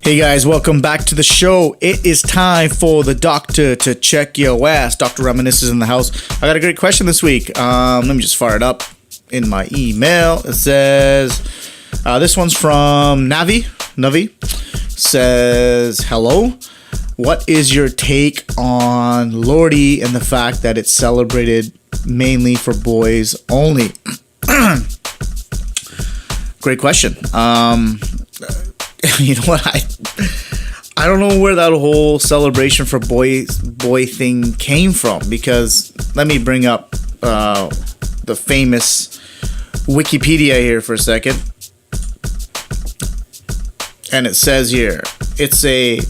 Hey guys, welcome back to the show. It is time for the doctor to check your ass. Dr. Reminisce is in the house. I got a great question this week. Let me just fire it up in my email. It says, this one's from Navi. Says, hello. What is your take on Lohri and the fact that it's celebrated mainly for boys only? Great question. You know what? I don't know where that whole celebration for boy thing came from, because let me bring up the famous Wikipedia here for a second. And it says here, it says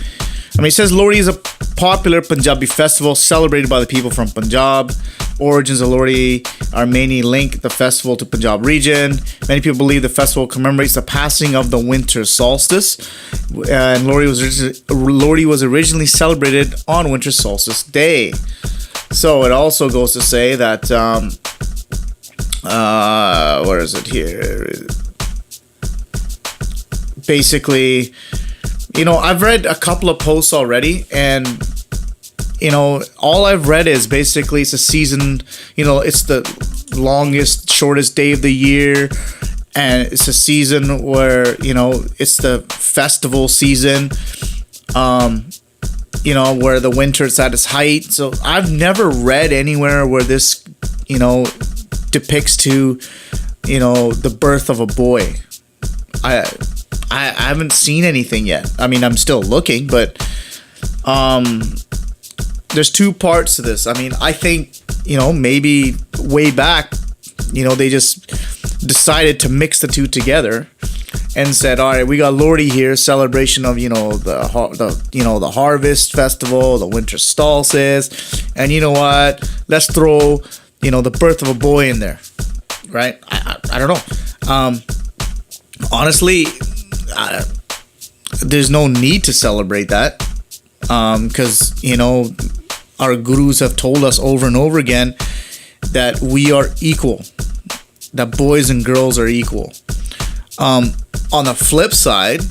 Lohri is a popular Punjabi festival celebrated by the people from Punjab. Origins of Lohri are mainly linked the festival to Punjab region. Many people believe the festival commemorates the passing of the winter solstice, and Lohri was originally celebrated on winter solstice day. So it also goes to say that where is it here? Basically, I've read a couple of posts already, and all I've read is basically it's a season, it's the longest, shortest day of the year, and it's a season where, it's the festival season, where the winter is at its height. So I've never read anywhere where this, depicts to, the birth of a boy. I haven't seen anything yet. I mean, I'm still looking, but, there's two parts to this. I think, maybe way back, they just decided to mix the two together and said, all right, we got Lohri here, celebration of, the harvest festival, the winter solstice. And you know what? Let's throw, the birth of a boy in there. Right? I don't know. Honestly, there's no need to celebrate that. Because, our gurus have told us over and over again that we are equal, that boys and girls are equal. On the flip side,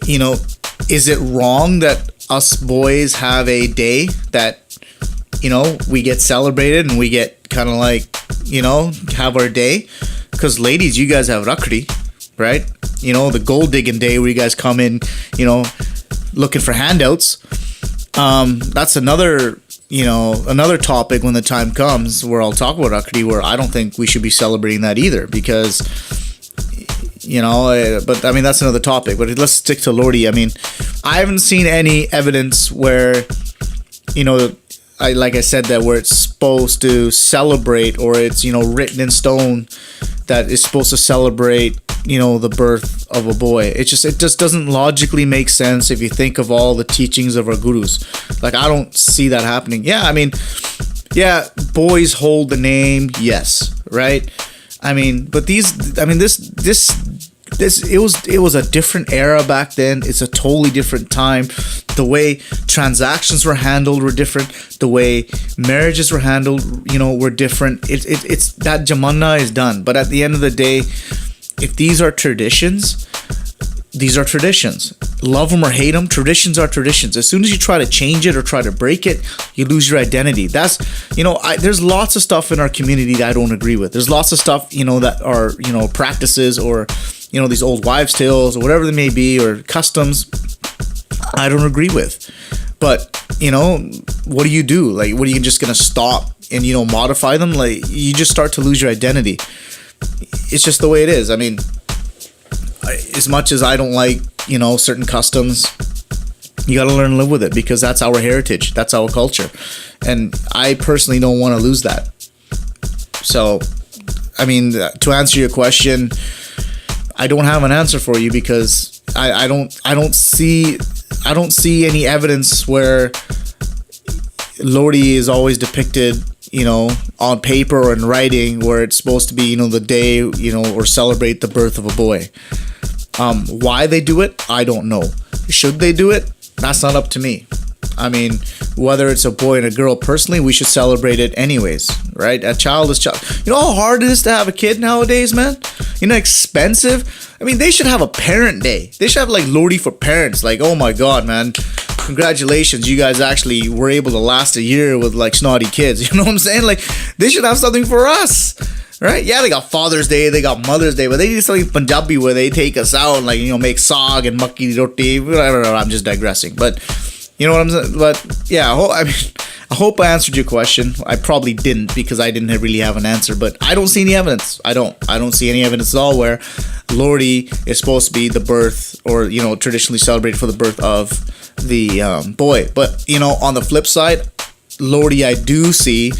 is it wrong that us boys have a day that, we get celebrated and we get kind of like, have our day? Because ladies, you guys have Rakhri, right? The gold digging day where you guys come in, looking for handouts. That's another topic when the time comes where I'll talk about Rakhri, where I don't think we should be celebrating that either, because, but that's another topic. But let's stick to Lohri. I haven't seen any evidence where, like I said, that where it's supposed to celebrate, or it's, written in stone that it's supposed to celebrate, the birth of a boy. It just doesn't logically make sense if you think of all the teachings of our gurus. Like, I don't see that happening. Yeah, boys hold the name, yes, right? But it was a different era back then. It's a totally different time. The way transactions were handled were different. The way marriages were handled, were different. It's that jamana is done. But at the end of the day, if these are traditions, these are traditions. Love them or hate them, traditions are traditions. As soon as you try to change it or try to break it, you lose your identity. That's, there's lots of stuff in our community that I don't agree with. There's lots of stuff, that are, practices, or, these old wives' tales, or whatever they may be, or customs, I don't agree with. But, what do you do? Like, what are you just going to stop and, modify them? Like, you just start to lose your identity. It's just the way it is. As much as I don't like, certain customs, you got to learn to live with it, because that's our heritage. That's our culture. And I personally don't want to lose that. So, to answer your question, I don't have an answer for you, because I don't see any evidence where Lohri is always depicted, on paper or in writing, where it's supposed to be, the day, or celebrate the birth of a boy. Why they do it, I don't know. Should they do it? That's not up to me. I mean, whether it's a boy and a girl, personally, we should celebrate it anyways, right? A child is child. You know how hard it is to have a kid nowadays, man? You know, expensive. I mean, they should have a parent day. They should have like Lohri for parents. Like, oh my God, man. Congratulations, you guys actually were able to last a year with like snotty kids. You know what I'm saying? Like, they should have something for us. Right? Yeah, they got Father's Day, they got Mother's Day, but they need something Punjabi where they take us out and, like, you know, make saag and makki di roti. Whatever, I'm just digressing. But, you know what I'm saying? But, yeah, I hope I answered your question. I probably didn't because I didn't really have an answer. But I don't see any evidence. I don't see any evidence at all where Lohri is supposed to be the birth or, you know, traditionally celebrated for the birth of the boy. But, you know, on the flip side, Lohri I do see,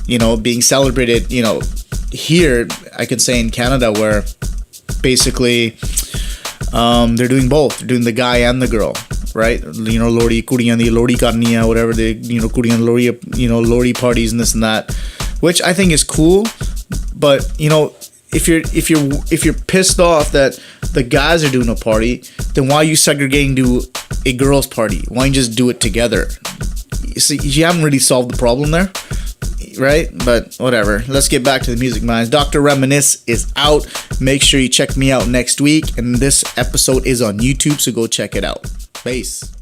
you know, being celebrated, you know, here, I could say in Canada, where basically they're doing both. They're doing the guy and the girl, right? You know, Lohri, kudiyan di Lohri karniya, whatever they, you know, kudiyan Lohri, you know, Lohri parties and this and that, which I think is cool. But, you know, if you're pissed off that the guys are doing a party, then why are you segregating to a girls' party? Why don't you just do it together? You see, you haven't really solved the problem there. Right? But whatever. Let's get back to the music, minds. Dr. Reminisce is out. Make sure you check me out next week. And this episode is on YouTube, so go check it out. Peace.